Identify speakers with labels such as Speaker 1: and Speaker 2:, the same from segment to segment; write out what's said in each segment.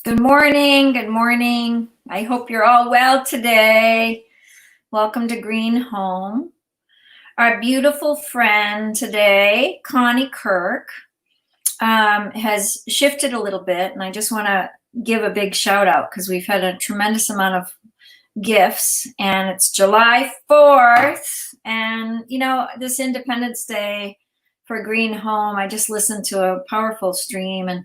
Speaker 1: Good morning. Good morning. I hope you're all well today. Welcome to Green Home. Our beautiful friend today, Connie Kirk, has shifted a little bit, and I just want to give a big shout out because we've had a tremendous amount of gifts, and it's July 4th. And, this Independence Day for Green Home, I just listened to a powerful stream, and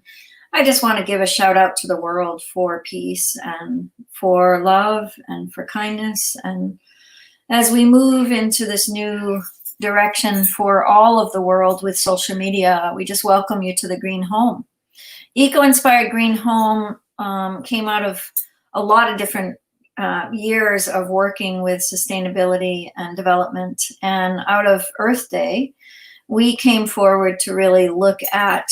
Speaker 1: I just want to give a shout out to the world for peace and for love and for kindness. And as we move into this new direction for all of the world with social media, we just welcome you to the Green Home. Eco-inspired Green Home came out of a lot of different years of working with sustainability and development. And out of Earth Day, we came forward to really look at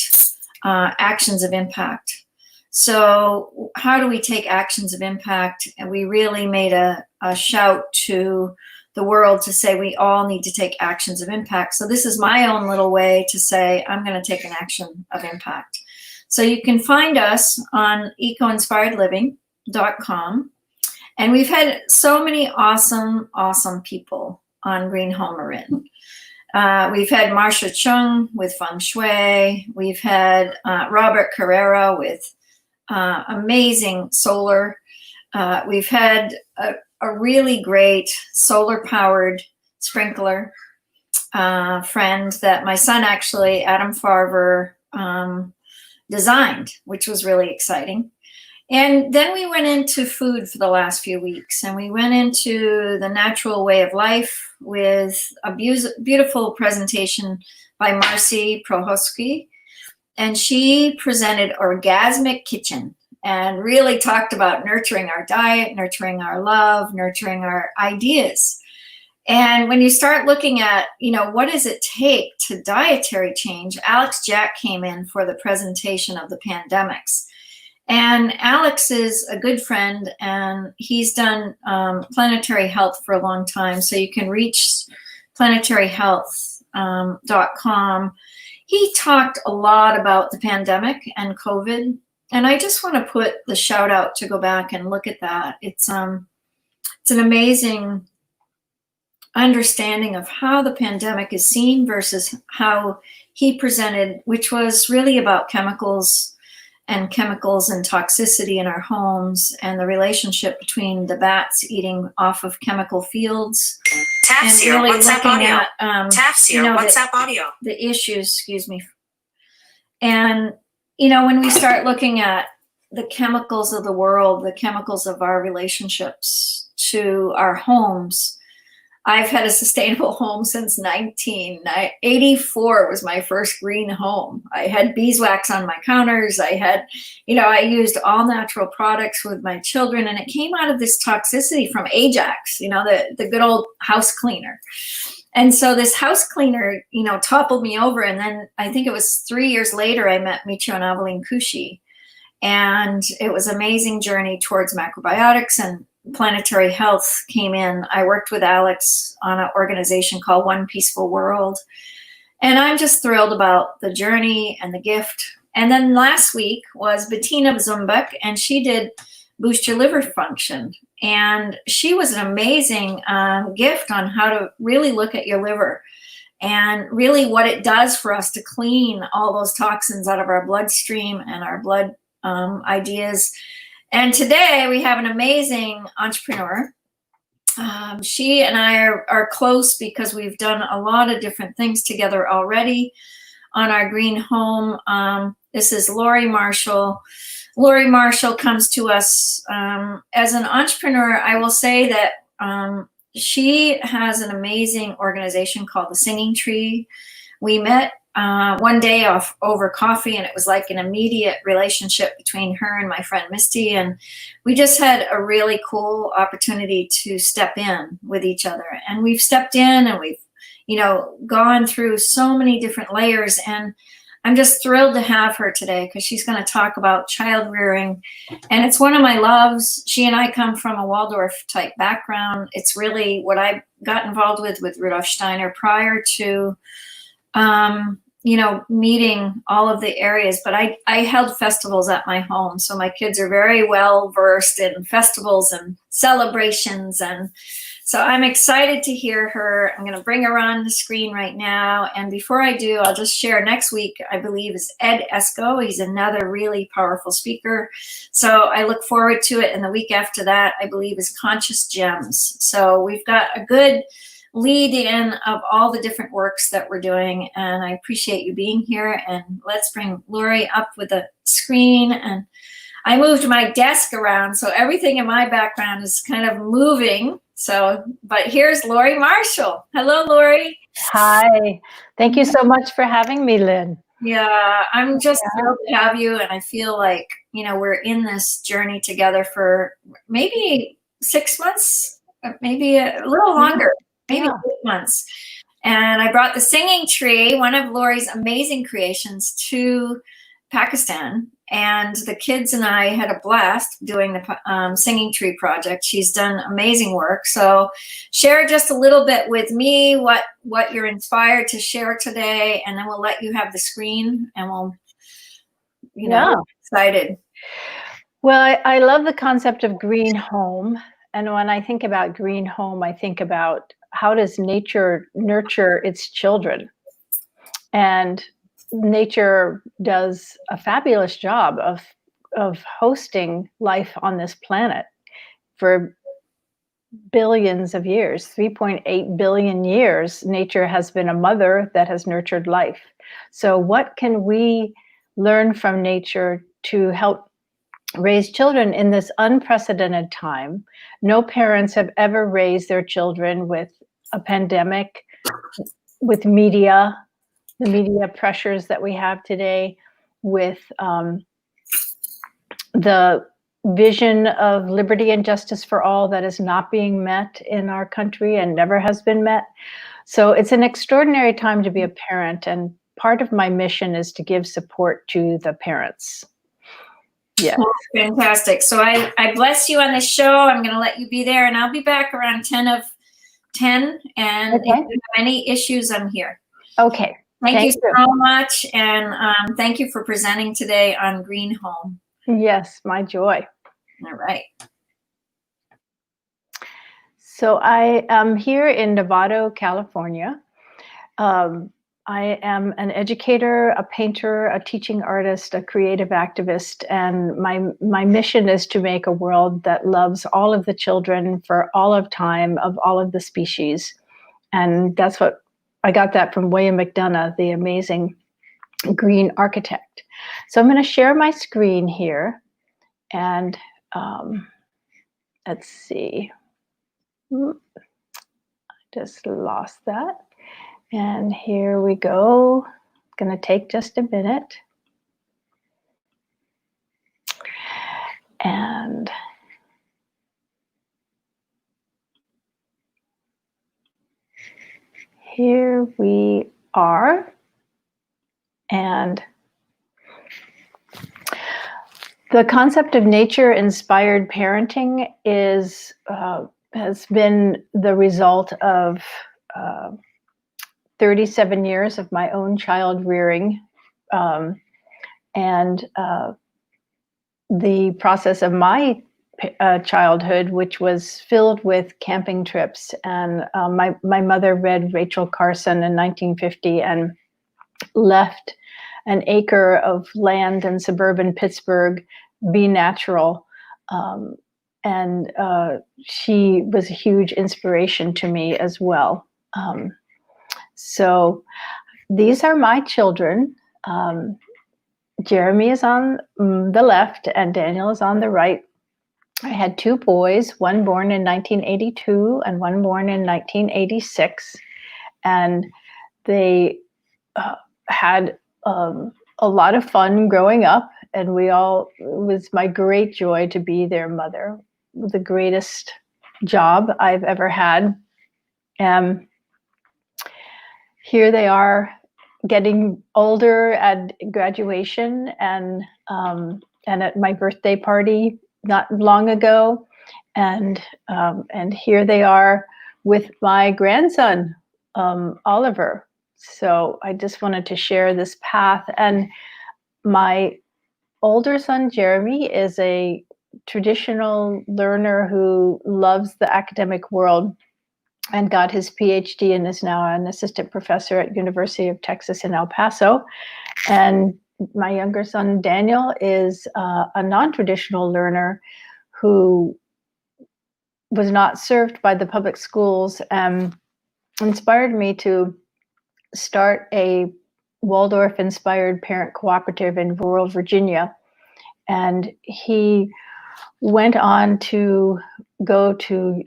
Speaker 1: actions of impact. So how do we take actions of impact? And we really made a shout to the world to say we all need to take actions of impact. So this is my own little way to say I'm going to take an action of impact. So you can find us on ecoinspiredliving.com. And we've had so many awesome people on Green Home Marin. We've had Marsha Chung with Feng Shui. We've had Robert Carrera with amazing solar. We've had a really great solar-powered sprinkler friend that my son actually, Adam Farver, designed, which was really exciting. And then we went into food for the last few weeks, and we went into the natural way of life with a beautiful presentation by Marcy Prohoski. And she presented Orgasmic Kitchen and really talked about nurturing our diet, nurturing our love, nurturing our ideas. And when you start looking at, what does it take to dietary change, Alex Jack came in for the presentation of the pandemics. And Alex is a good friend, and he's done planetary health for a long time. So you can reach planetaryhealth.com. He talked a lot about the pandemic and COVID. And I just want to put the shout out to go back and look at that. It's an amazing understanding of how the pandemic is seen versus how he presented, which was really about chemicals and toxicity in our homes and the relationship between the bats eating off of chemical fields.
Speaker 2: Taps here, really WhatsApp audio. Taps here, WhatsApp audio.
Speaker 1: The issues, excuse me. And, when we start looking at the chemicals of the world, the chemicals of our relationships to our homes, I've had a sustainable home since 1984 was my first green home. I had beeswax on my counters. I had, I used all natural products with my children, and it came out of this toxicity from Ajax, the good old house cleaner. And so this house cleaner, toppled me over. And then I think it was 3 years later, I met Michio and Aveline Kushi. And it was an amazing journey towards macrobiotics, and planetary health came in. I worked with Alex on an organization called One Peaceful World. And I'm just thrilled about the journey and the gift. And then last week was Bettina Zumbek, and she did Boost Your Liver Function. And she was an amazing gift on how to really look at your liver and really what it does for us to clean all those toxins out of our bloodstream and our blood ideas. And today we have an amazing entrepreneur. She and I are close because we've done a lot of different things together already on our green home. This is Laurie Marshall. Laurie Marshall comes to us as an entrepreneur. I will say that she has an amazing organization called the Singing Tree. We met one day over coffee, and it was like an immediate relationship between her and my friend Misty, and we just had a really cool opportunity to step in with each other. And we've stepped in, and we've gone through so many different layers, and I'm just thrilled to have her today because she's going to talk about child rearing, and it's one of my loves. She and I come from a Waldorf type background. It's really what I got involved with Rudolf Steiner prior to meeting all of the areas, but I held festivals at my home. So my kids are very well versed in festivals and celebrations. And so I'm excited to hear her. I'm going to bring her on the screen right now. And before I do, I'll just share next week, I believe, is Ed Esco. He's another really powerful speaker. So I look forward to it. And the week after that, I believe, is Conscious Gems. So we've got a good lead in of all the different works that we're doing, and I appreciate you being here. And let's bring Laurie up with a screen. And I moved my desk around, so everything in my background is kind of moving. So, but here's Laurie Marshall. Hello, Laurie.
Speaker 3: Hi. Thank you so much for having me, Lynn.
Speaker 1: Yeah, I'm just thrilled to have you, and I feel like, we're in this journey together for maybe 6 months, maybe a little longer. Maybe 8 months. And I brought the singing tree, one of Laurie's amazing creations, to Pakistan. And the kids and I had a blast doing the singing tree project. She's done amazing work. So share just a little bit with me what you're inspired to share today, and then we'll let you have the screen, and we'll, excited.
Speaker 3: Well, I love the concept of green home. And when I think about green home, I think about how does nature nurture its children? And nature does a fabulous job of hosting life on this planet for billions of years. 3.8 billion years, nature has been a mother that has nurtured life. So what can we learn from nature to help raise children in this unprecedented time? No parents have ever raised their children with a pandemic, with the media pressures that we have today, with the vision of liberty and justice for all that is not being met in our country and never has been met. So it's an extraordinary time to be a parent, and part of my mission is to give support to the parents. Yeah.
Speaker 1: Oh, fantastic. So I bless you on this show. I'm going to let you be there, and I'll be back around 10 of 10. And if you have any issues, I'm here.
Speaker 3: Okay.
Speaker 1: Thank you so much. And thank you for presenting today on Green Home.
Speaker 3: Yes, my joy.
Speaker 1: All right.
Speaker 3: So I am here in Novato, California. I am an educator, a painter, a teaching artist, a creative activist, and my mission is to make a world that loves all of the children for all of time, of all of the species. And that's what I got that from William McDonough, the amazing green architect. So I'm going to share my screen here, and let's see. I just lost that. And here we go. It's going to take just a minute. And here we are. And the concept of nature-inspired parenting has been the result of 37 years of my own child rearing, and the process of my childhood, which was filled with camping trips. And my mother read Rachel Carson in 1950 and left an acre of land in suburban Pittsburgh, Be Natural. And she was a huge inspiration to me as well. So these are my children. Jeremy is on the left and Daniel is on the right. I had two boys, one born in 1982 and one born in 1986. And they had a lot of fun growing up, and it was my great joy to be their mother. The greatest job I've ever had. Here they are getting older at graduation and at my birthday party not long ago, and here they are with my grandson, Oliver. So I just wanted to share this path. And my older son, Jeremy, is a traditional learner who loves the academic world and got his PhD and is now an assistant professor at University of Texas in El Paso. And my younger son, Daniel, is a non-traditional learner who was not served by the public schools and inspired me to start a Waldorf-inspired parent cooperative in rural Virginia. And he went on to go to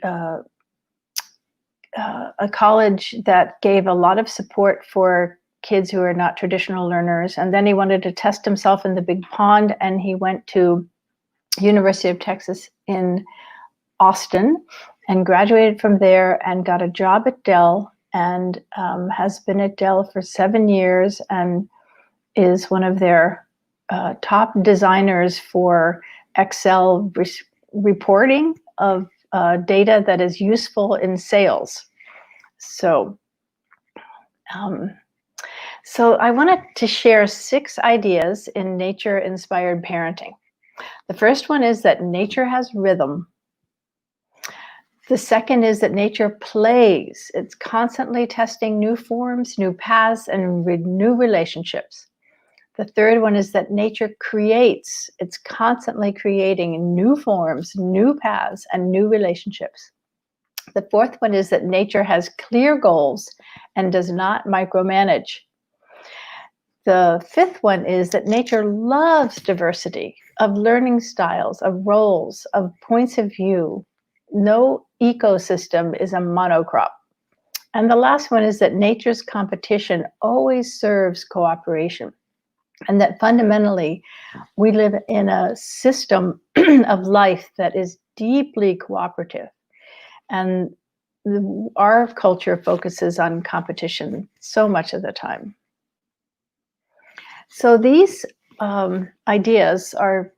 Speaker 3: a college that gave a lot of support for kids who are not traditional learners. And then he wanted to test himself in the big pond, and he went to University of Texas in Austin and graduated from there and got a job at Dell, and has been at Dell for 7 years and is one of their top designers for Excel reporting of data that is useful in sales. So I wanted to share 6 ideas in nature-inspired parenting. The first one is that nature has rhythm. The second is that nature plays. It's constantly testing new forms, new paths, and new relationships. The third one is that nature creates. It's constantly creating new forms, new paths, and new relationships. The fourth one is that nature has clear goals and does not micromanage. The fifth one is that nature loves diversity of learning styles, of roles, of points of view. No ecosystem is a monocrop. And the last one is that nature's competition always serves cooperation. And that fundamentally, we live in a system of life that is deeply cooperative. And our culture focuses on competition so much of the time. So these ideas are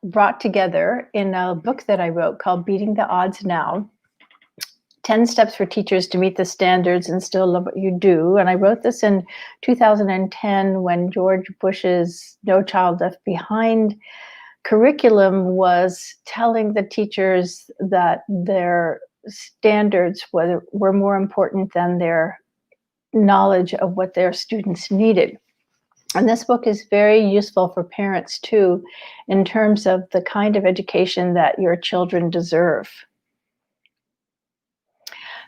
Speaker 3: brought together in a book that I wrote called Beating the Odds Now, 10 Steps for Teachers to Meet the Standards and Still Love What You Do. And I wrote this in 2010 when George Bush's No Child Left Behind curriculum was telling the teachers that their standards were more important than their knowledge of what their students needed. And this book is very useful for parents too, in terms of the kind of education that your children deserve.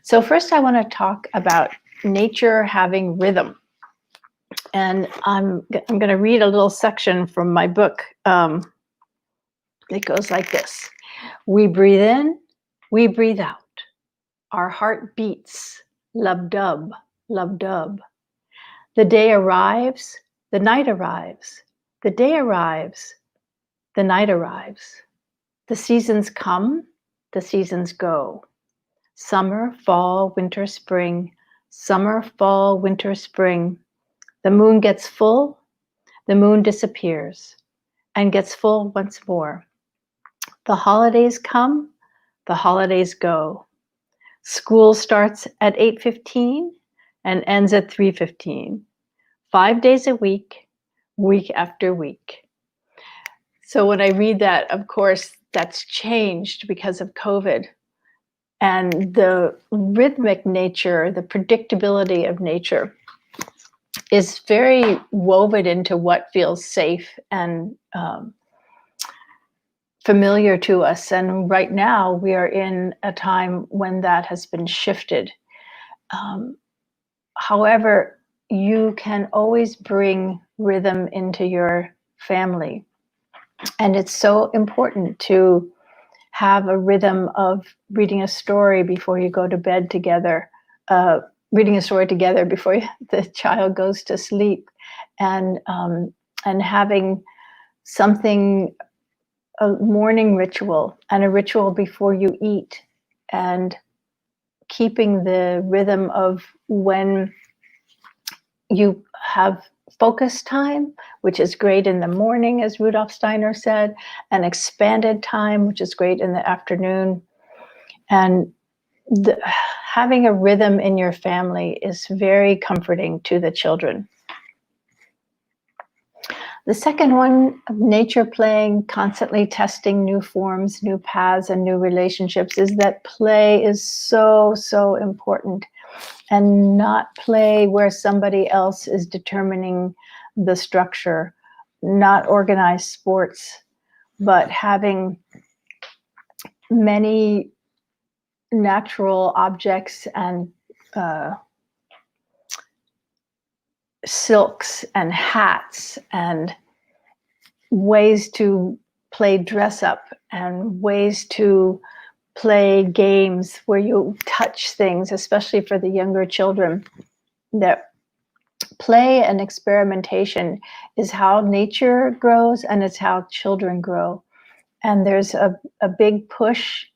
Speaker 3: So first I want to talk about nature having rhythm. And I'm going to read a little section from my book. It goes like this. We breathe in, we breathe out. Our heart beats, lub-dub, lub-dub. The day arrives, the night arrives. The day arrives, the night arrives. The seasons come, the seasons go. Summer, fall, winter, spring. Summer, fall, winter, spring. The moon gets full, the moon disappears, and gets full once more. The holidays come, the holidays go. School starts at 8:15 and ends at 3:15. 5 days a week, week after week. So when I read that, of course, that's changed because of COVID. And the rhythmic nature, the predictability of nature is very woven into what feels safe and familiar to us. And right now we are in a time when that has been shifted. However, you can always bring rhythm into your family. And it's so important to have a rhythm of reading a story before you go to bed together, reading a story together before the child goes to sleep, and having something, a morning ritual and a ritual before you eat, and keeping the rhythm of when you have focus time, which is great in the morning, as Rudolf Steiner said, and expanded time, which is great in the afternoon. And having a rhythm in your family is very comforting to the children. The second one, nature playing, constantly testing new forms, new paths, and new relationships, is that play is so, so important. And not play where somebody else is determining the structure, not organized sports, but having many natural objects and silks and hats and ways to play dress up and ways to play games where you touch things, especially for the younger children. That play and experimentation is how nature grows, and it's how children grow. And there's a big push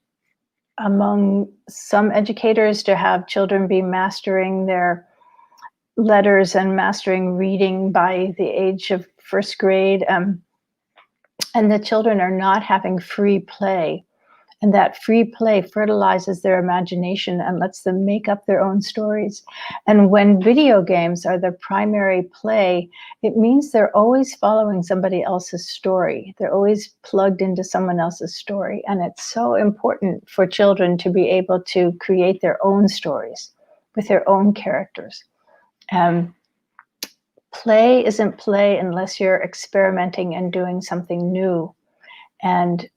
Speaker 3: among some educators to have children be mastering their letters and mastering reading by the age of first grade. And the children are not having free play. And that free play fertilizes their imagination and lets them make up their own stories. And when video games are the primary play, it means they're always following somebody else's story. They're always plugged into someone else's story. And it's so important for children to be able to create their own stories with their own characters. Play isn't play unless you're experimenting and doing something new. And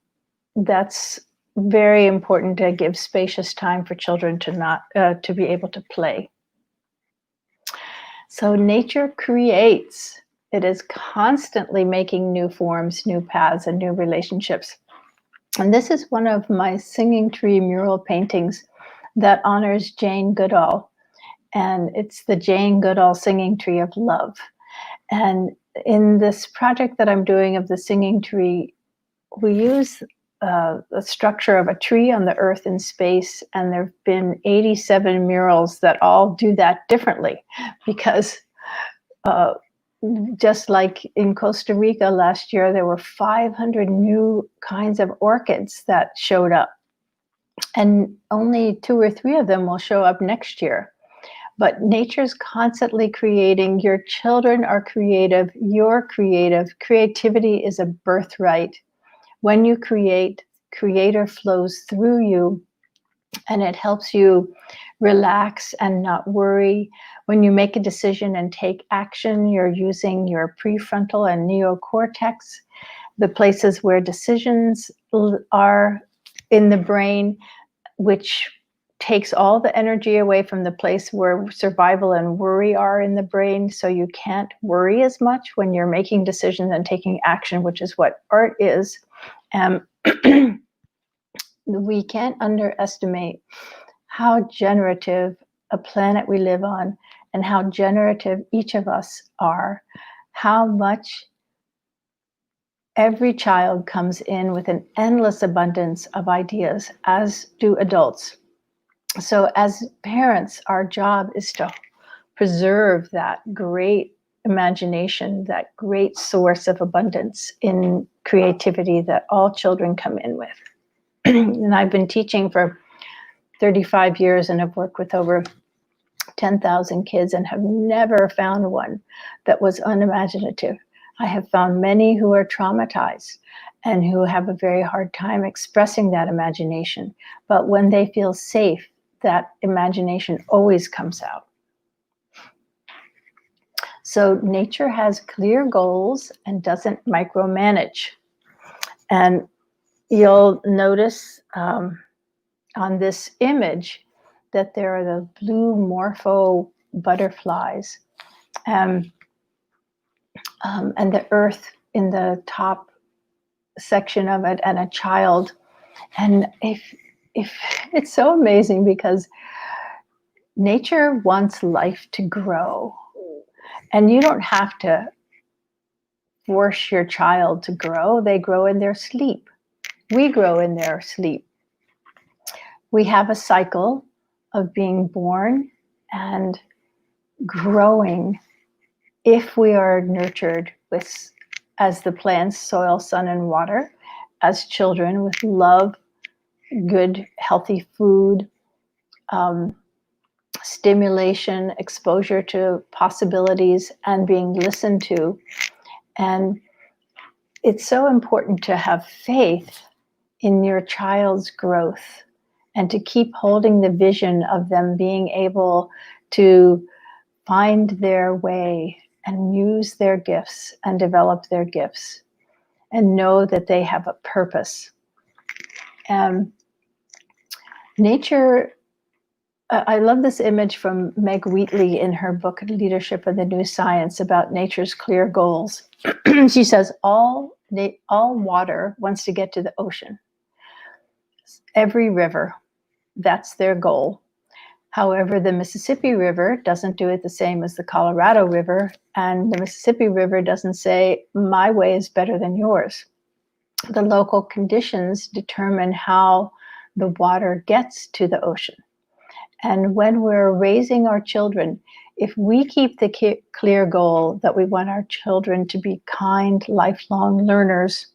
Speaker 3: that's very important, to give spacious time for children to be able to play. So nature creates. It is constantly making new forms, new paths, and new relationships. And this is one of my singing tree mural paintings that honors Jane Goodall. And it's the Jane Goodall Singing Tree of Love. And in this project that I'm doing of the singing tree, we use the structure of a tree on the earth in space, and there have been 87 murals that all do that differently, because just like in Costa Rica last year, there were 500 new kinds of orchids that showed up, and only 2 or 3 of them will show up next year. But nature's constantly creating. Your children are creative. You're creative. Creativity is a birthright. When you create, creator flows through you, and it helps you relax and not worry. When you make a decision and take action, you're using your prefrontal and neocortex, the places where decisions are in the brain, which takes all the energy away from the place where survival and worry are in the brain. So you can't worry as much when you're making decisions and taking action, which is what art is. We can't underestimate how generative a planet we live on, and how generative each of us are, how much every child comes in with an endless abundance of ideas, as do adults. So as parents, our job is to preserve that great imagination, that great source of abundance in creativity that all children come in with. And I've been teaching for 35 years and have worked with over 10,000 kids and have never found one that was unimaginative. I have found many who are traumatized and who have a very hard time expressing that imagination. But when they feel safe, that imagination always comes out. So nature has clear goals and doesn't micromanage. And you'll notice on this image that there are the blue morpho butterflies, and the earth in the top section of it, and a child. And if it's so amazing, because nature wants life to grow, and you don't have to force your child to grow. They grow in their sleep. We grow in their sleep. We have a cycle of being born and growing if we are nurtured with, as the plants, soil, sun, and water, as children with love, good, healthy food, stimulation, exposure to possibilities, and being listened to. And it's so important to have faith in your child's growth and to keep holding the vision of them being able to find their way and use their gifts and develop their gifts and know that they have a purpose. Nature, I love this image from Meg Wheatley in her book, Leadership of the New Science, about nature's clear goals. She says, all water wants to get to the ocean. Every river, that's their goal. However, the Mississippi River doesn't do it the same as the Colorado River, and the Mississippi River doesn't say, my way is better than yours. The local conditions determine how the water gets to the ocean. And when we're raising our children, if we keep the clear goal that we want our children to be kind, lifelong learners,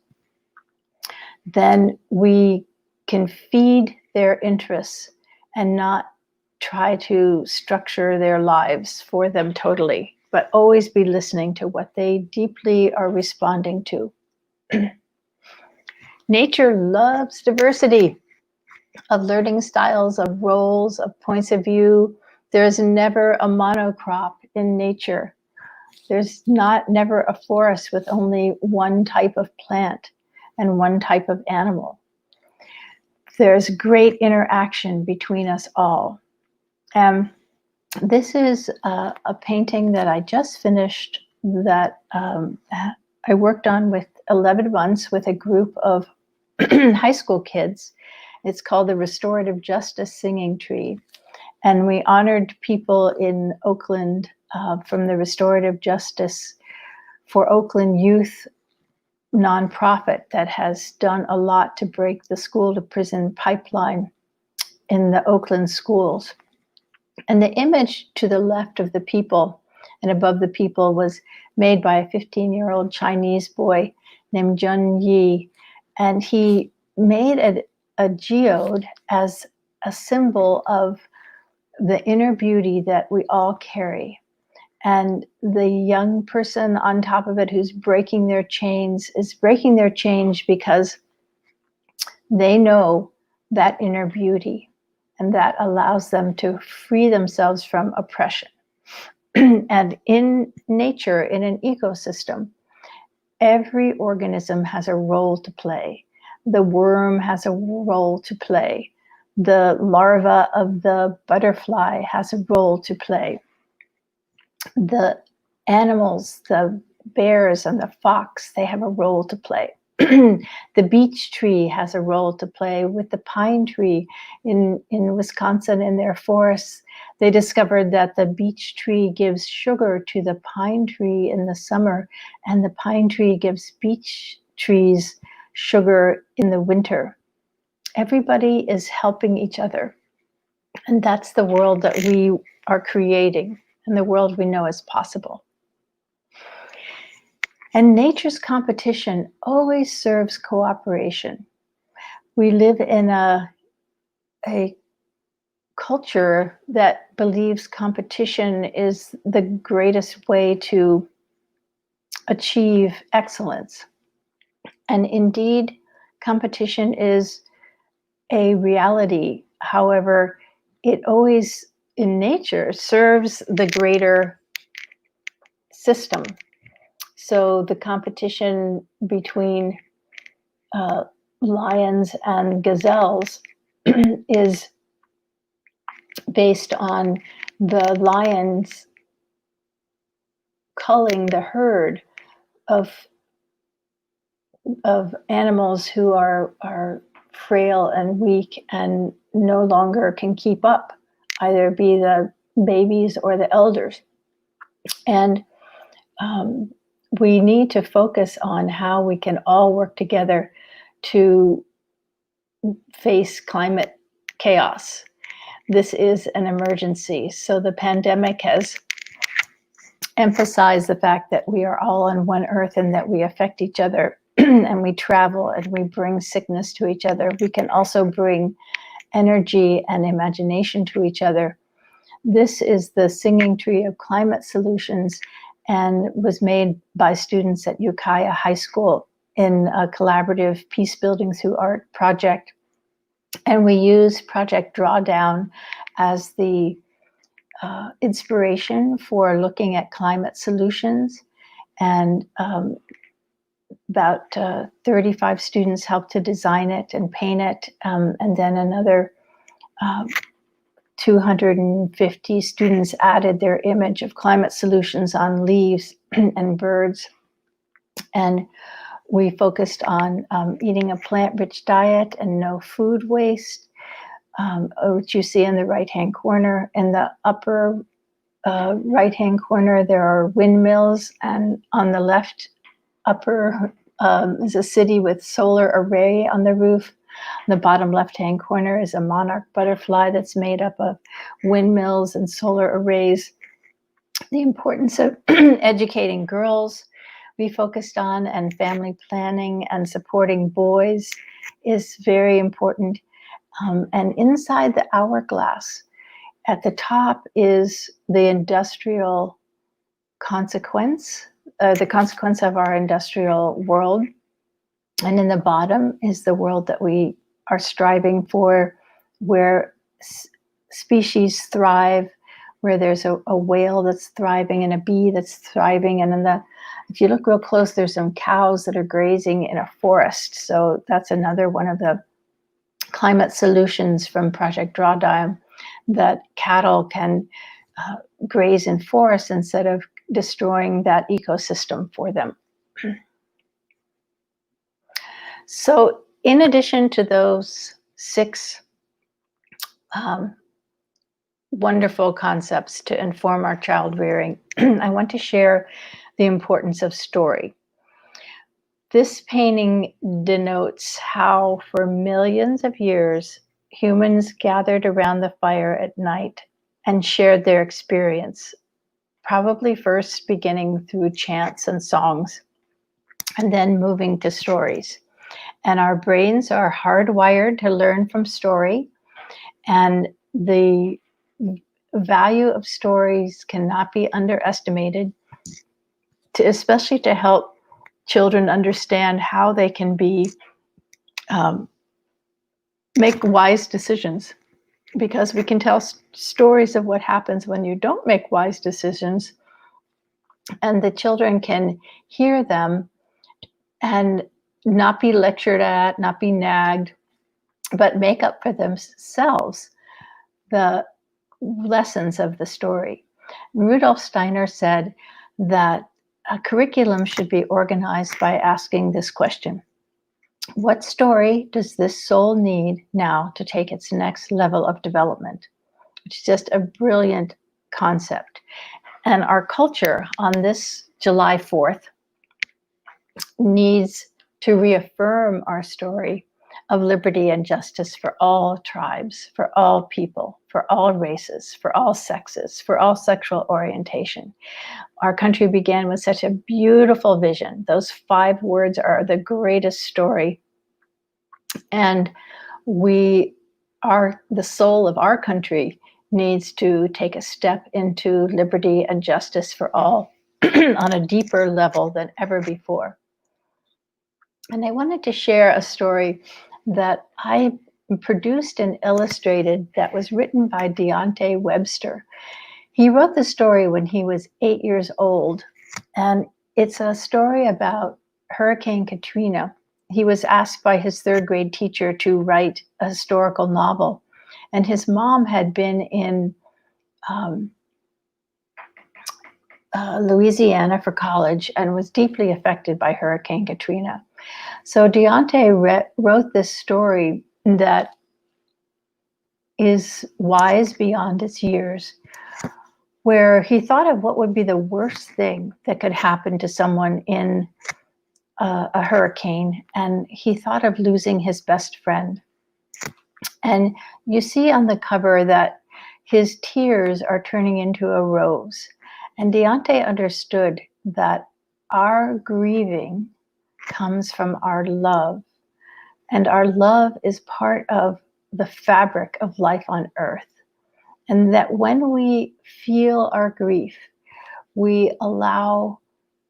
Speaker 3: then we can feed their interests and not try to structure their lives for them totally, but always be listening to what they deeply are responding to. Nature loves diversity of learning styles, of roles, of points of view. There's never a monocrop in nature. There's never a forest with only one type of plant and one type of animal. There's great interaction between us all. This is a painting that I just finished that I worked on with 11 months with a group of high school kids. It's called the Restorative Justice Singing Tree. And we honored people in Oakland from the Restorative Justice for Oakland Youth nonprofit that has done a lot to break the school to prison pipeline in the Oakland schools. And the image to the left of the people and above the people was made by a 15-year-old Chinese boy named Jun Yi. And he made a geode as a symbol of the inner beauty that we all carry. And the young person on top of it who's breaking their chains is breaking their chains because they know that inner beauty, and that allows them to free themselves from oppression. And in nature, in an ecosystem, every organism has a role to play. The worm has a role to play. The larva of the butterfly has a role to play. The animals, the bears and the fox, they have a role to play. The beech tree has a role to play with the pine tree. In Wisconsin, in their forests, they discovered that the beech tree gives sugar to the pine tree in the summer, and the pine tree gives beech trees sugar in the winter. Everybody is helping each other. And that's the world that we are creating, and the world we know is possible. And nature's competition always serves cooperation. We live in a culture that believes competition is the greatest way to achieve excellence. And indeed, competition is a reality. However, it always, in nature, serves the greater system. So the competition between lions and gazelles is based on the lions culling the herd of animals who are frail and weak and no longer can keep up, either be the babies or the elders. And we need to focus on how we can all work together to face climate chaos. This is an emergency. So the pandemic has emphasized the fact that we are all on one earth and that we affect each other and we travel and we bring sickness to each other. We can also bring energy and imagination to each other. This is the Singing Tree of Climate Solutions and was made by students at Ukiah High School in a collaborative Peace Building Through Art project. And we use Project Drawdown as the inspiration for looking at climate solutions. And about 35 students helped to design it and paint it. And then another 250 students added their image of climate solutions on leaves and birds. And we focused on eating a plant-rich diet and no food waste, which you see in the right-hand corner. In the upper right-hand corner, there are windmills, and on the left upper is a city with solar array on the roof. The bottom left-hand corner is a monarch butterfly that's made up of windmills and solar arrays. The importance of educating girls we focused on, and family planning and supporting boys is very important. And inside the hourglass, at the top is the industrial consequence, the consequence of our industrial world. And in the bottom is the world that we are striving for, where species thrive, where there's a whale that's thriving and a bee that's thriving. And if you look real close, there's some cows that are grazing in a forest. So that's another one of the climate solutions from Project Drawdown, that cattle can graze in forests instead of destroying that ecosystem for them. So in addition to those 6 wonderful concepts to inform our child rearing, I want to share the importance of story. This painting denotes how for millions of years, humans gathered around the fire at night and shared their experience, probably first beginning through chants and songs, and then moving to stories. And our brains are hardwired to learn from story, and the value of stories cannot be underestimated, especially to help children understand how they can make wise decisions, because we can tell stories of what happens when you don't make wise decisions, and the children can hear them and not be lectured at, not be nagged, but make up for themselves the lessons of the story. Rudolf Steiner said that a curriculum should be organized by asking this question: what story does this soul need now to take its next level of development? Which is just a brilliant concept. And our culture on this July 4th needs to reaffirm our story of liberty and justice for all tribes, for all people, for all races, for all sexes, for all sexual orientation. Our country began with such a beautiful vision. Those 5 words are the greatest story. And the soul of our country needs to take a step into liberty and justice for all on a deeper level than ever before. And I wanted to share a story that I produced and illustrated that was written by Deontay Webster. He wrote the story when he was 8 years old, and it's a story about Hurricane Katrina. He was asked by his 3rd grade teacher to write a historical novel, and his mom had been in Louisiana for college and was deeply affected by Hurricane Katrina. So Deontay wrote this story that is wise beyond its years, where he thought of what would be the worst thing that could happen to someone in a hurricane, and he thought of losing his best friend. And you see on the cover that his tears are turning into a rose. And Deontay understood that our grieving comes from our love, and our love is part of the fabric of life on earth. And that when we feel our grief, we allow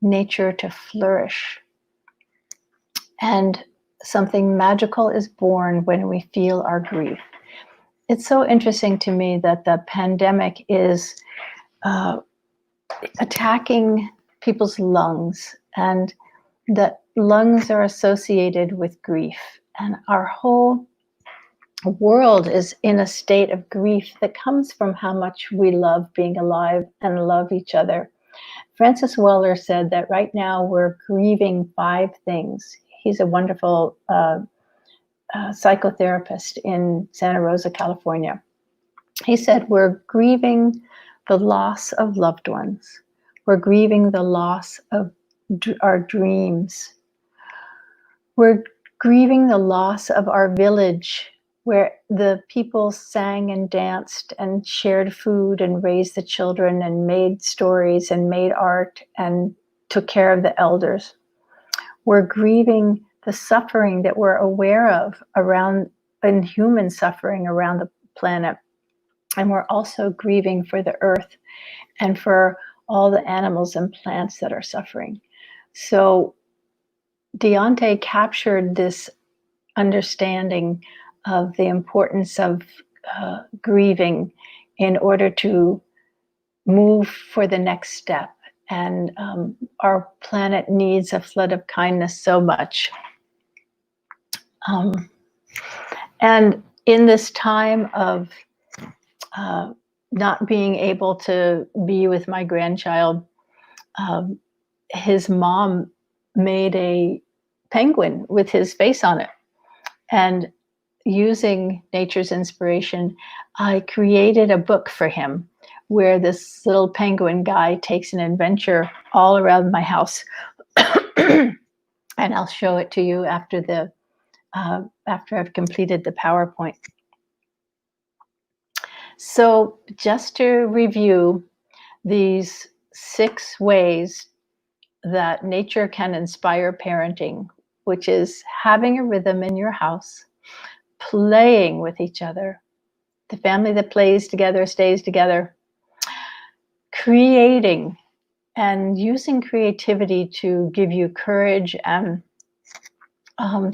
Speaker 3: nature to flourish. And something magical is born when we feel our grief. It's so interesting to me that the pandemic is attacking people's lungs, and that lungs are associated with grief. And our whole world is in a state of grief that comes from how much we love being alive and love each other. Francis Weller said that right now we're grieving 5 things. He's a wonderful psychotherapist in Santa Rosa, California. He said, we're grieving the loss of loved ones. We're grieving the loss of our dreams. We're grieving the loss of our village, where the people sang and danced and shared food and raised the children and made stories and made art and took care of the elders. We're grieving the suffering that we're aware of around, and human suffering around the planet. And we're also grieving for the earth and for all the animals and plants that are suffering. So Deontay captured this understanding of the importance of grieving in order to move for the next step. And our planet needs a flood of kindness so much. And in this time of not being able to be with my grandchild, his mom made a penguin with his face on it. And using nature's inspiration, I created a book for him where this little penguin guy takes an adventure all around my house. And I'll show it to you after I've completed the PowerPoint. So just to review these 6 ways that nature can inspire parenting, which is having a rhythm in your house, playing with each other. The family that plays together stays together. Creating and using creativity to give you courage and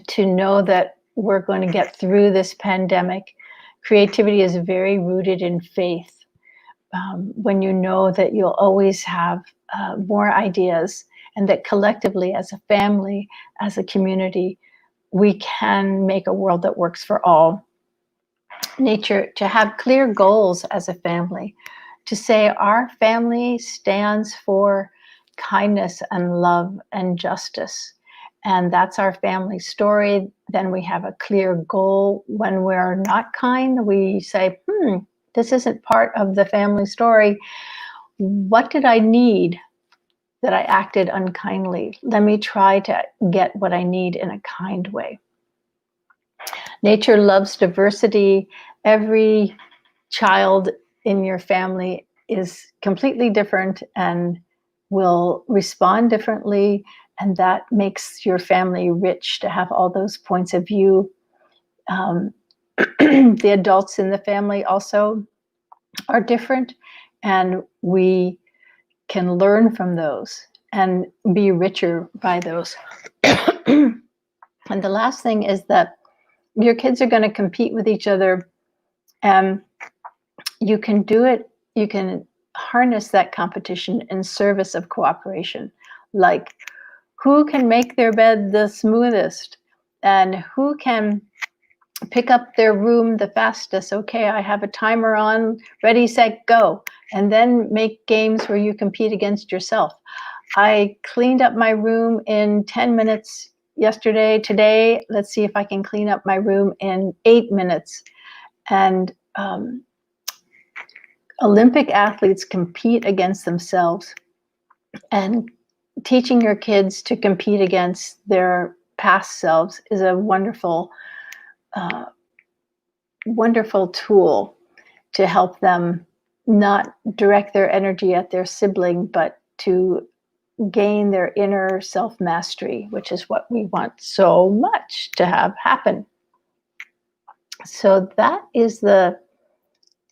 Speaker 3: to know that we're going to get through this pandemic. Creativity is very rooted in faith. When you know that you'll always have more ideas, and that collectively as a family, as a community, we can make a world that works for all. Nature, to have clear goals as a family, to say our family stands for kindness and love and justice. And that's our family story. Then we have a clear goal. When we're not kind, we say, this isn't part of the family story. What did I need that I acted unkindly? Let me try to get what I need in a kind way. Nature loves diversity. Every child in your family is completely different and will respond differently. And that makes your family rich to have all those points of view. The adults in the family also are different, and we can learn from those and be richer by those. And the last thing is that your kids are going to compete with each other, and you can do it. You can harness that competition in service of cooperation, like who can make their bed the smoothest and who can pick up their room the fastest. Okay, I have a timer on, ready, set, go. And then make games where you compete against yourself. I cleaned up my room in 10 minutes yesterday. Today, let's see if I can clean up my room in 8 minutes. And Olympic athletes compete against themselves, and teaching your kids to compete against their past selves is a wonderful tool to help them not direct their energy at their sibling, but to gain their inner self-mastery, which is what we want so much to have happen. So that is the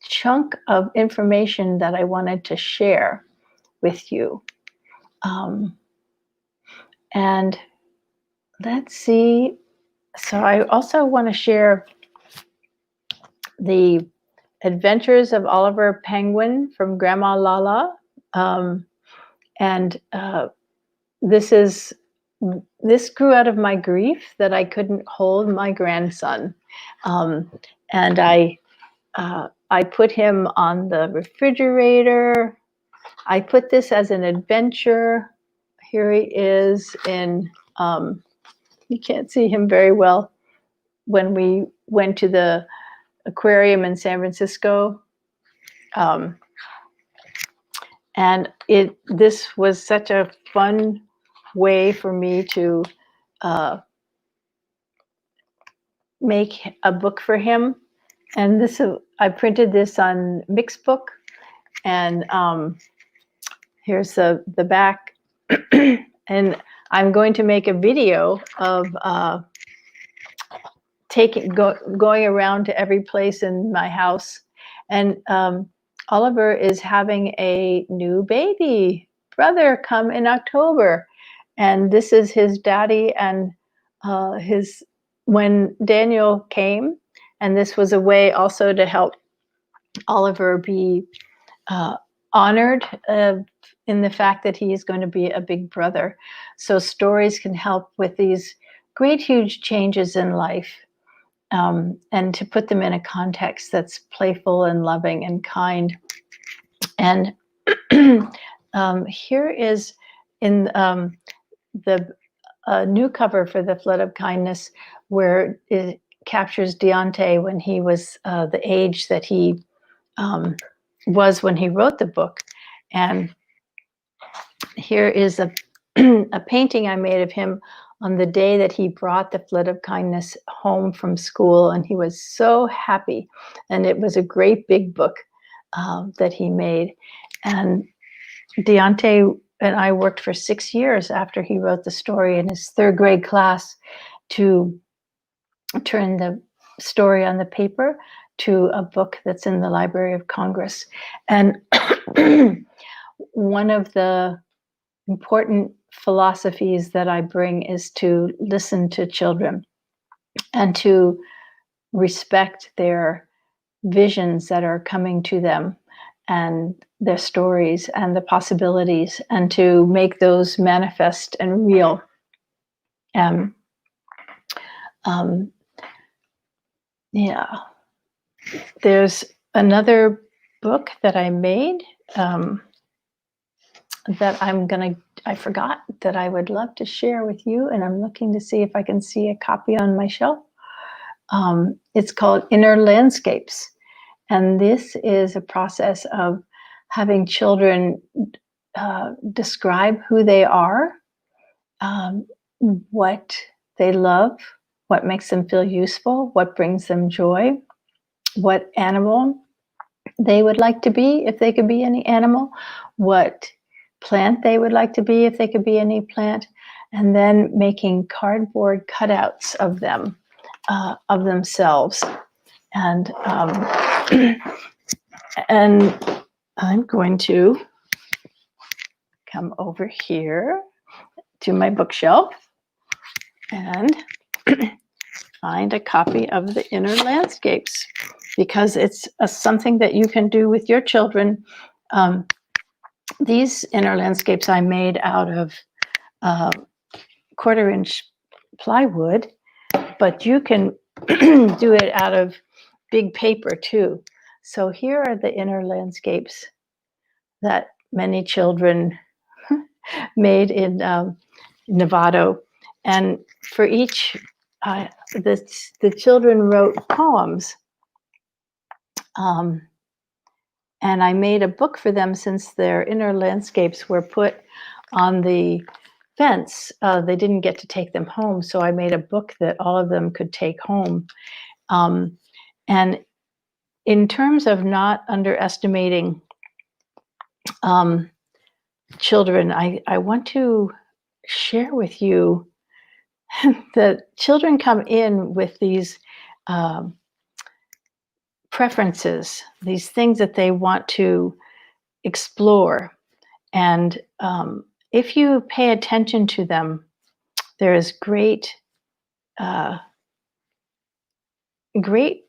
Speaker 3: chunk of information that I wanted to share with you. And let's see. So I also want to share the Adventures of Oliver Penguin from Grandma Lala. And this grew out of my grief that I couldn't hold my grandson. And I put him on the refrigerator. I put this as an adventure. Here he is in, you can't see him very well, when we went to the aquarium in San Francisco. And this was such a fun way for me to make a book for him. And this, I printed this on Mixbook, and here's the back. And I'm going to make a video of going around to every place in my house. And Oliver is having a new baby brother come in October, and this is his daddy and when Daniel came, and this was a way also to help Oliver be honored in the fact that he is going to be a big brother. So stories can help with these great, huge changes in life, and to put them in a context that's playful and loving and kind. And here is in the new cover for the Flood of Kindness, where it captures Deontay when he was the age that he was when he wrote the book. And here is a painting I made of him on the day that he brought the Flood of Kindness home from school, and he was so happy. And it was a great big book that he made. And Deontay and I worked for 6 years after he wrote the story in his 3rd grade class to turn the story on the paper to a book that's in the Library of Congress. And one of the important philosophies that I bring is to listen to children and to respect their visions that are coming to them, and their stories and the possibilities, and to make those manifest and real. Yeah, there's another book that I made that I forgot that I would love to share with you, and I'm looking to see if I can see a copy on my shelf. It's called Inner Landscapes. And this is a process of having children describe who they are, what they love, what makes them feel useful, what brings them joy, what animal they would like to be if they could be any animal, what plant they would like to be if they could be any plant, and then making cardboard cutouts of them, of themselves. And and I'm going to come over here to my bookshelf and find a copy of the Inner Landscapes, because it's something that you can do with your children. These Inner Landscapes I made out of 1/4-inch plywood, but you can do it out of big paper too. So here are the Inner Landscapes that many children made in Novato. And for each, the children wrote poems. And I made a book for them, since their Inner Landscapes were put on the fence. They didn't get to take them home, so I made a book that all of them could take home. And in terms of not underestimating children, I want to share with you that children come in with these preferences, these things that they want to explore. And if you pay attention to them, there is great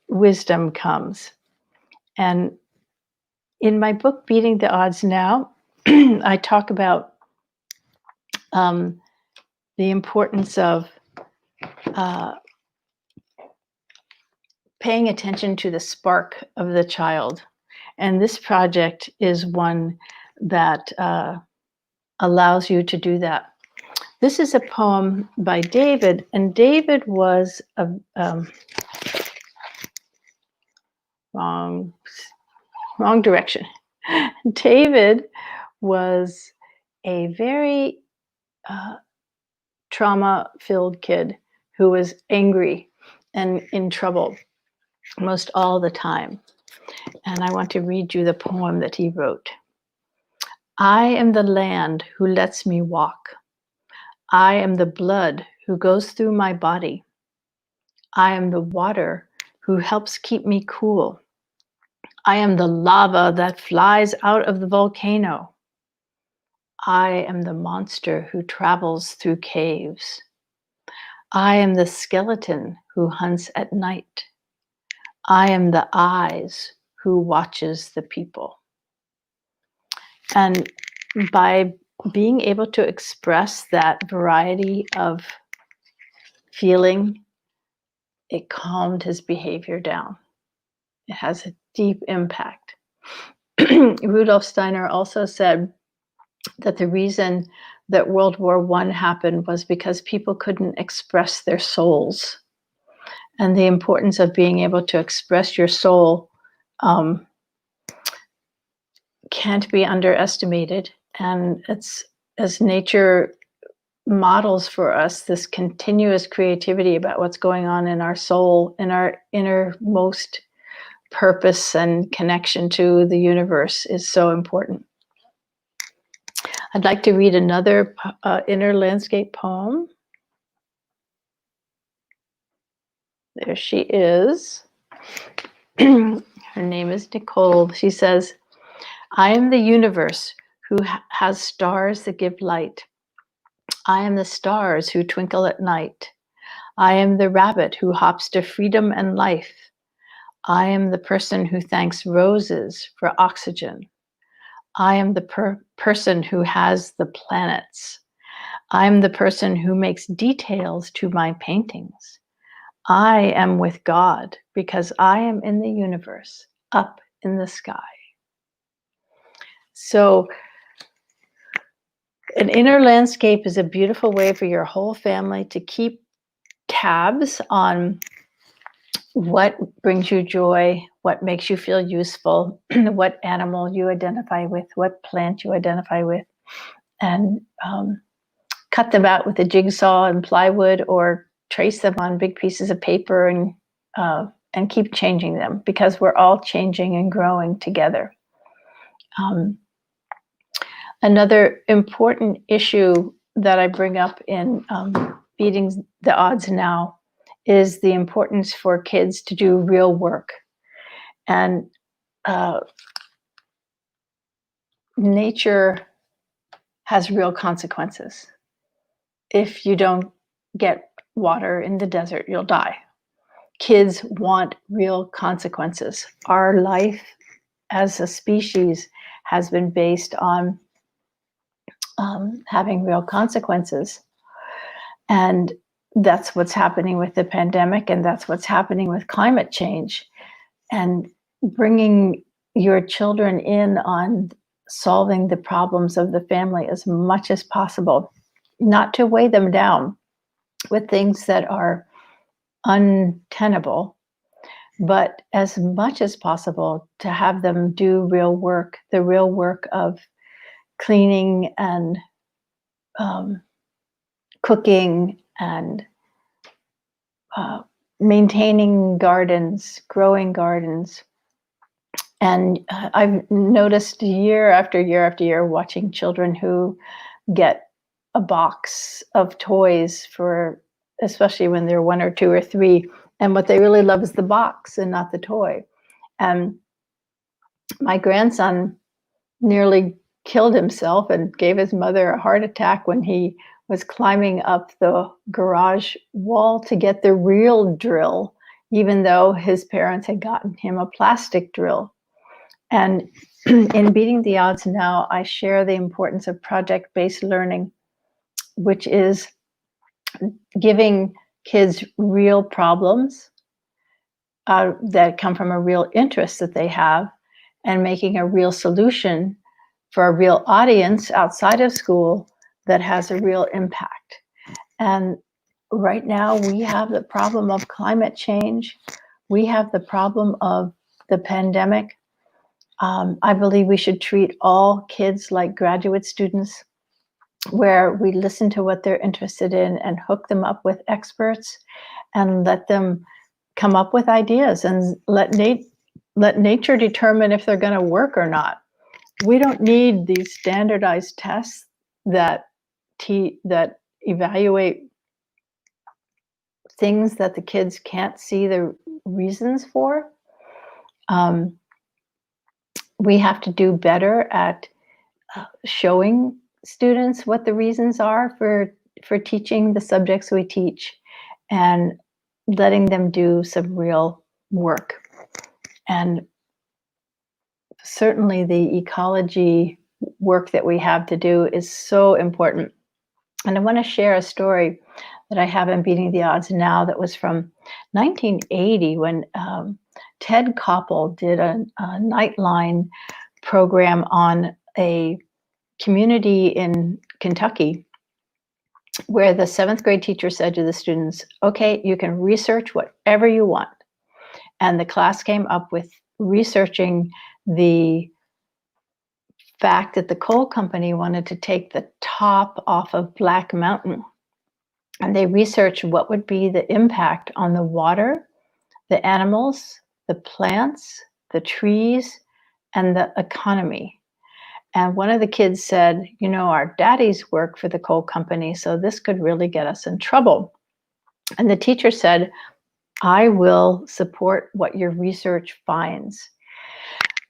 Speaker 3: wisdom comes. And in my book, Beating the Odds Now, I talk about the importance of paying attention to the spark of the child. And this project is one that allows you to do that. This is a poem by David, and David was a wrong direction. David was a very trauma-filled kid who was angry and in trouble most all the time. And I want to read you the poem that he wrote. I am the land who lets me walk. I am the blood who goes through my body. I am the water who helps keep me cool. I am the lava that flies out of the volcano. I am the monster who travels through caves. I am the skeleton who hunts at night. I am the eyes who watches the people. And by being able to express that variety of feeling, it calmed his behavior down. It has a deep impact. Rudolf Steiner also said that the reason that World War I happened was because people couldn't express their souls. And the importance of being able to express your soul can't be underestimated. And it's, as nature models for us this continuous creativity about what's going on in our soul, in our innermost purpose and connection to the universe, is so important. I'd like to read another inner landscape poem. There she is. Her name is Nicole. She says, I am the universe who has stars that give light. I am the stars who twinkle at night. I am the rabbit who hops to freedom and life. I am the person who thanks roses for oxygen. I am the person who has the planets. I am the person who makes details to my paintings. I am with God because I am in the universe, up in the sky. So an inner landscape is a beautiful way for your whole family to keep tabs on what brings you joy, what makes you feel useful, what animal you identify with, what plant you identify with, and cut them out with a jigsaw and plywood, or trace them on big pieces of paper and keep changing them, because we're all changing and growing together. Another important issue that I bring up in Beating the Odds Now is the importance for kids to do real work. And nature has real consequences. If you don't get water in the desert, you'll die. Kids want real consequences. Our life as a species has been based on having real consequences. And that's what's happening with the pandemic, and that's what's happening with climate change. And bringing your children in on solving the problems of the family as much as possible, not to weigh them down with things that are untenable, but as much as possible to have them do real work, the real work of cleaning and cooking and maintaining gardens, growing gardens. And I've noticed year after year after year watching children who get a box of toys for, especially when they're 1 or 2 or 3, and what they really love is the box and not the toy. And my grandson nearly killed himself and gave his mother a heart attack when he was climbing up the garage wall to get the real drill, even though his parents had gotten him a plastic drill. And in Beating the Odds Now, I share the importance of project-based learning, which is giving kids real problems that come from a real interest that they have, and making a real solution for a real audience outside of school that has a real impact. And right now we have the problem of climate change. We have the problem of the pandemic. I believe we should treat all kids like graduate students, where we listen to what they're interested in and hook them up with experts and let them come up with ideas, and let nature determine if they're going to work or not. We don't need these standardized tests that evaluate things that the kids can't see the reasons for. We have to do better at showing students what the reasons are for teaching the subjects we teach, and letting them do some real work. And certainly the ecology work that we have to do is so important. And I want to share a story that I have in Beating the Odds Now that was from 1980, when Ted Koppel did a Nightline program on a community in Kentucky, where the 7th grade teacher said to the students, okay, you can research whatever you want. And the class came up with researching the fact that the coal company wanted to take the top off of Black Mountain. And they researched what would be the impact on the water, the animals, the plants, the trees, and the economy. And one of the kids said, you know, our daddies work for the coal company, so this could really get us in trouble. And the teacher said, I will support what your research finds.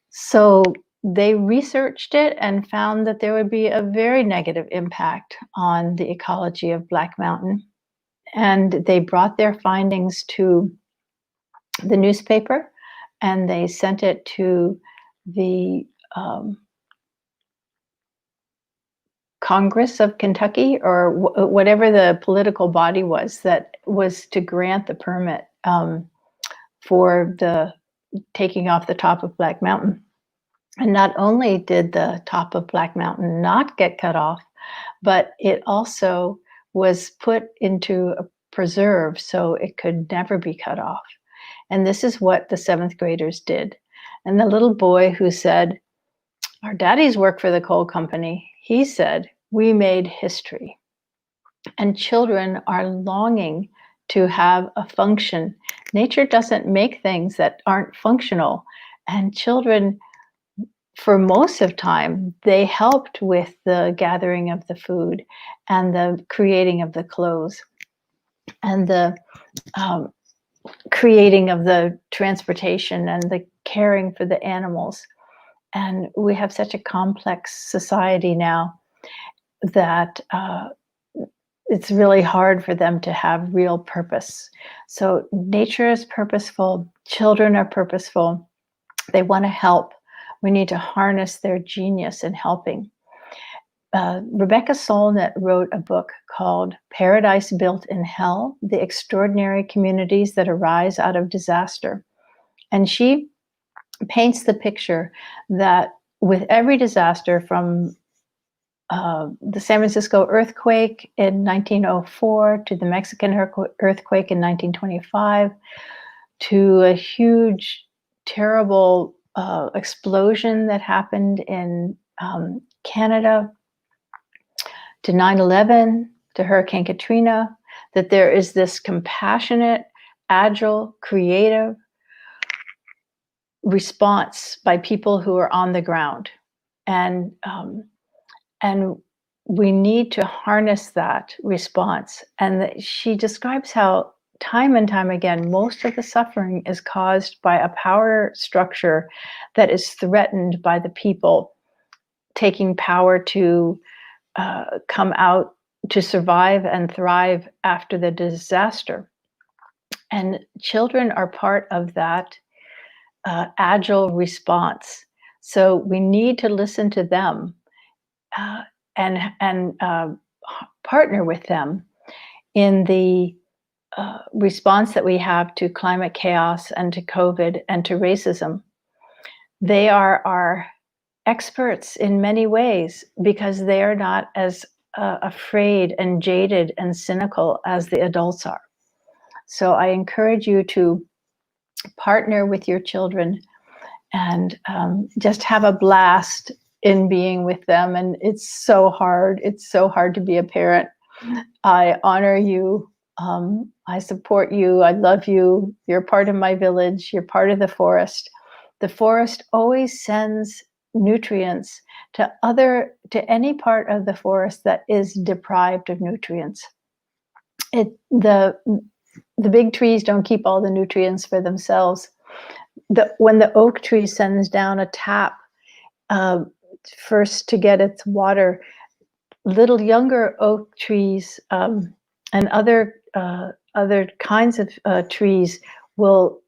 Speaker 3: So they researched it and found that there would be a very negative impact on the ecology of Black Mountain. And they brought their findings to the newspaper, and they sent it to the Congress of Kentucky, or whatever the political body was that was to grant the permit for the taking off the top of Black Mountain. And not only did the top of Black Mountain not get cut off, but it also was put into a preserve so it could never be cut off. And this is what the 7th graders did. And the little boy who said, our daddies work for the coal company, he said, we made history. And children are longing to have a function. Nature doesn't make things that aren't functional. And children, for most of time, they helped with the gathering of the food and the creating of the clothes and the creating of the transportation and the caring for the animals. And we have such a complex society now that it's really hard for them to have real purpose. So nature is purposeful, children are purposeful, they want to help. We need to harness their genius in helping. Rebecca Solnit wrote a book called Paradise Built in Hell, The Extraordinary Communities That Arise Out of Disaster. And she paints the picture that with every disaster, from the San Francisco earthquake in 1904 to the Mexican earthquake in 1925 to a huge, terrible explosion that happened in Canada, to 9/11, to Hurricane Katrina, that there is this compassionate, agile, creative response by people who are on the ground. And we need to harness that response. And she describes how time and time again, most of the suffering is caused by a power structure that is threatened by the people taking power to come out to survive and thrive after the disaster. And children are part of that agile response. So we need to listen to them and partner with them in the response that we have to climate chaos and to COVID and to racism. They are our experts in many ways because they are not as afraid and jaded and cynical as the adults are. So I encourage you to partner with your children and just have a blast in being with them. And it's so hard. It's so hard to be a parent. I honor you. I support you. I love you. You're part of my village. You're part of the forest. The forest always sends nutrients to any part of the forest that is deprived of nutrients. The big trees don't keep all the nutrients for themselves. When the oak tree sends down a tap first to get its water, little younger oak trees and other kinds of trees will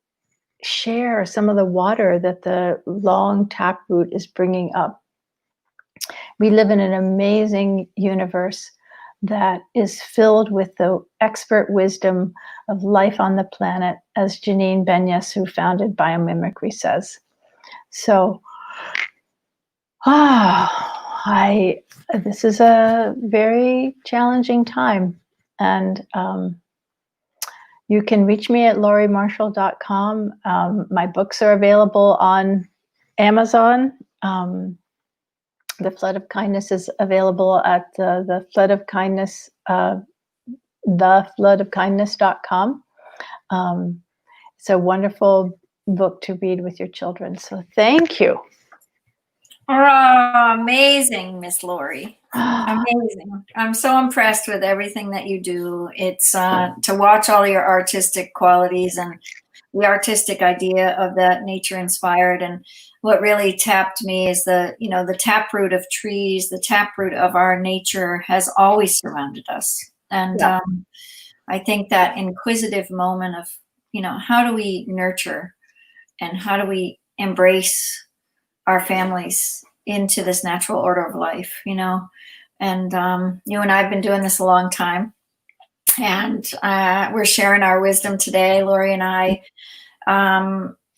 Speaker 3: share some of the water that the long taproot is bringing up. We live in an amazing universe that is filled with the expert wisdom of life on the planet, as Janine Benyus, who founded Biomimicry, says. So, this is a very challenging time, and you can reach me at lauriemarshall.com. My books are available on Amazon. The Flood of Kindness is available at the Flood of Kindness, thefloodofkindness.com. It's a wonderful book to read with your children. So thank you.
Speaker 1: Oh, amazing, Miss Laurie. Amazing. I'm so impressed with everything that you do. It's to watch all your artistic qualities and the artistic idea of that nature inspired. And what really tapped me is the taproot of trees, the taproot of our nature has always surrounded us. And I think that inquisitive moment of, how do we nurture and how do we embrace our families into this natural order of life, and you and I have been doing this a long time, and we're sharing our wisdom today, Laurie and I.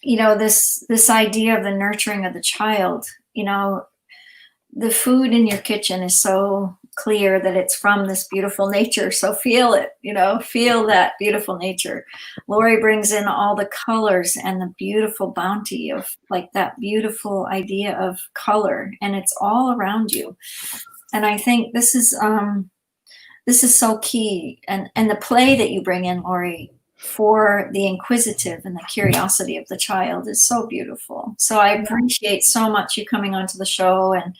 Speaker 1: This idea of the nurturing of the child, the food in your kitchen is so clear that it's from this beautiful nature. So feel it, feel that beautiful nature. Laurie brings in all the colors and the beautiful bounty of like that beautiful idea of color, and it's all around you. And I think this is so key. And the play that you bring in, Laurie, for the inquisitive and the curiosity of the child is so beautiful. So I appreciate so much you coming onto the show, and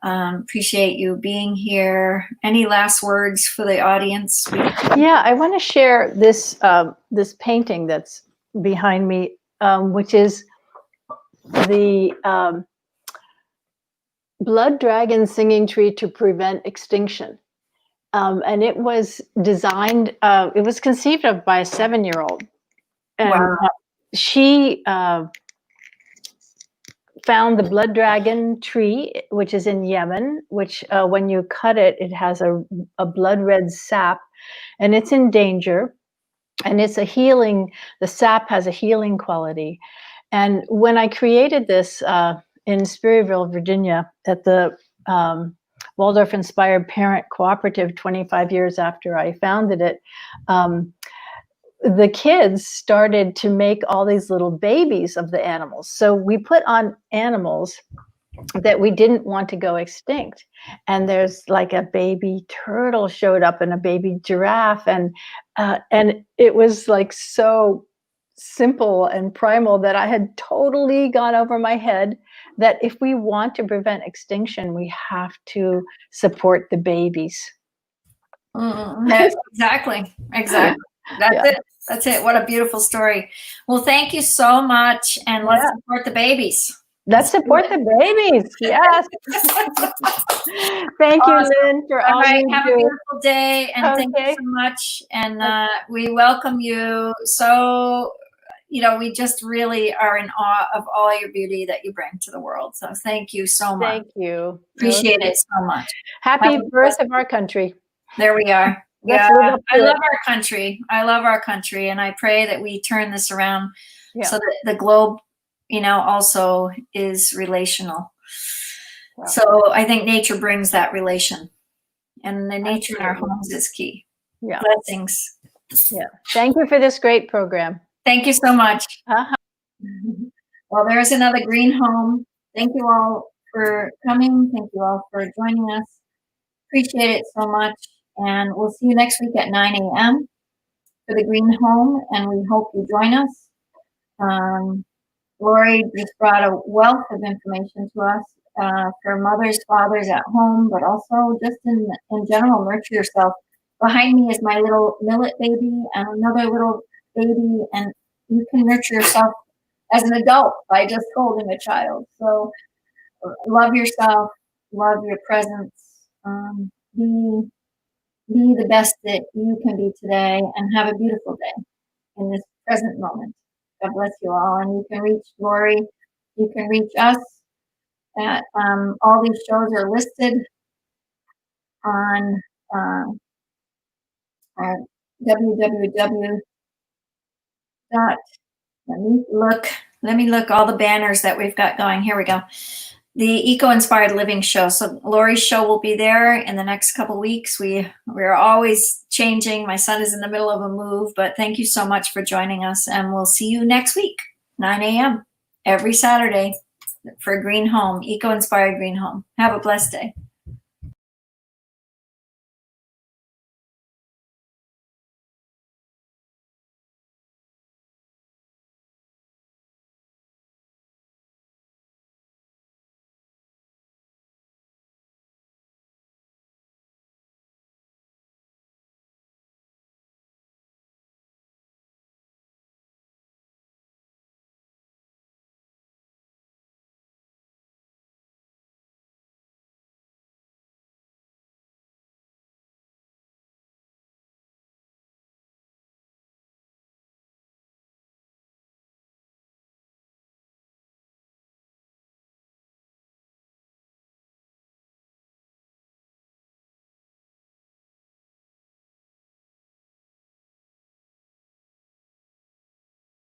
Speaker 1: appreciate you being here. Any last words for the audience?
Speaker 3: Yeah, I want to share this this painting that's behind me, which is the blood dragon singing tree to prevent extinction. And it was designed, it was conceived of by a 7-year-old. And she found the blood dragon tree, which is in Yemen, which when you cut it, it has a blood red sap, and it's in danger. And it's a healing, the sap has a healing quality. And when I created this in Sperryville, Virginia, at the Waldorf Inspired Parent Cooperative 25 years after I founded it, the kids started to make all these little babies of the animals. So we put on animals that we didn't want to go extinct. And there's like a baby turtle showed up and a baby giraffe. And it was like so simple and primal that I had totally gone over my head that if we want to prevent extinction, we have to support the babies.
Speaker 1: Exactly. That's it. That's it. What a beautiful story. Well, thank you so much. And let's support the babies.
Speaker 3: Let's support the babies. Yes. Thank you, Lynn, for all you do.
Speaker 1: Have a beautiful day. And thank you so much. And we welcome you. So, we just really are in awe of all your beauty that you bring to the world. So thank you so much.
Speaker 3: Thank you.
Speaker 1: Appreciate it so much.
Speaker 3: Happy birth of our country.
Speaker 1: There we are.
Speaker 3: Yeah,
Speaker 1: I love our country. I love our country. And I pray that we turn this around so that the globe, also is relational. Wow. So I think nature brings that relation. And the nature in our homes is key. Yeah. Blessings.
Speaker 3: Yeah. Thank you for this great program.
Speaker 1: Thank you so much. Well, there's another green home. Thank you all for coming. Thank you all for joining us. Appreciate it so much. And we'll see you next week at 9 a.m. for the green home. And we hope you join us. Laurie just brought a wealth of information to us for mothers, fathers at home, but also just in general, nurture yourself. Behind me is my little millet baby and another little baby, and you can nurture yourself as an adult by just holding a child. So love yourself, love your presence, be the best that you can be today, and have a beautiful day in this present moment. God bless you all. And you can reach Laurie, you can reach us at all these shows are listed on our www. Let me look all the banners that we've got going. Here we go. The Eco-Inspired Living Show. So Laurie's show will be there in the next couple of weeks. We're always changing. My son is in the middle of a move, but thank you so much for joining us. And we'll see you next week, 9 a.m. every Saturday for Green Home, Eco-Inspired Green Home. Have a blessed day.